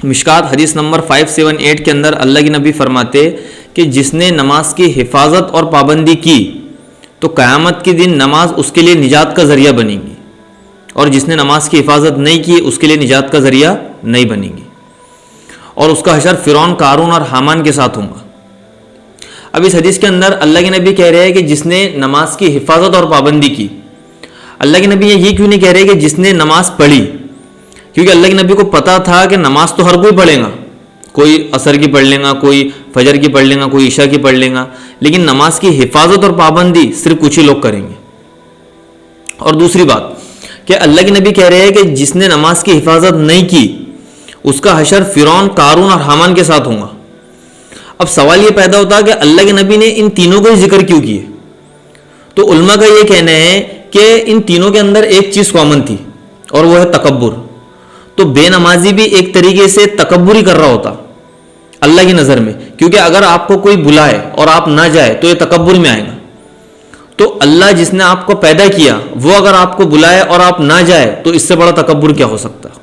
مشکات حدیث نمبر 578 کے اندر اللہ کے نبی فرماتے کہ جس نے نماز کی حفاظت اور پابندی کی تو قیامت کے دن نماز اس کے لیے نجات کا ذریعہ بنے گی، اور جس نے نماز کی حفاظت نہیں کی اس کے لیے نجات کا ذریعہ نہیں بنے گی، اور اس کا حشر فرعون، قارون اور حامان کے ساتھ ہوگا۔ اب اس حدیث کے اندر اللہ کے نبی کہہ رہے ہیں کہ جس نے نماز کی حفاظت اور پابندی کی۔ اللہ کے نبی یہ کیوں نہیں کہہ رہے کہ جس نے نماز پڑھی؟ کیونکہ اللہ کے نبی کو پتا تھا کہ نماز تو ہر کوئی پڑھے گا، کوئی عصر کی پڑھ لے گا، کوئی فجر کی پڑھ لے گا، کوئی عشاء کی پڑھ لے گا، لیکن نماز کی حفاظت اور پابندی صرف کچھ ہی لوگ کریں گے۔ اور دوسری بات کہ اللہ کے نبی کہہ رہے ہیں کہ جس نے نماز کی حفاظت نہیں کی اس کا حشر فرعون، قارون اور حامان کے ساتھ ہوگا۔ اب سوال یہ پیدا ہوتا ہے کہ اللہ کے نبی نے ان تینوں کو ذکر کیوں کیے؟ تو علماء کا یہ کہنا ہے کہ ان تینوں کے اندر ایک چیز کامن تھی، اور وہ ہے تکبر۔ تو بے نمازی بھی ایک طریقے سے تکبر ہی کر رہا ہوتا اللہ کی نظر میں، کیونکہ اگر آپ کو کوئی بلائے اور آپ نہ جائے تو یہ تکبر میں آئے گا۔ تو اللہ جس نے آپ کو پیدا کیا وہ اگر آپ کو بلائے اور آپ نہ جائے تو اس سے بڑا تکبر کیا ہو سکتا ہے؟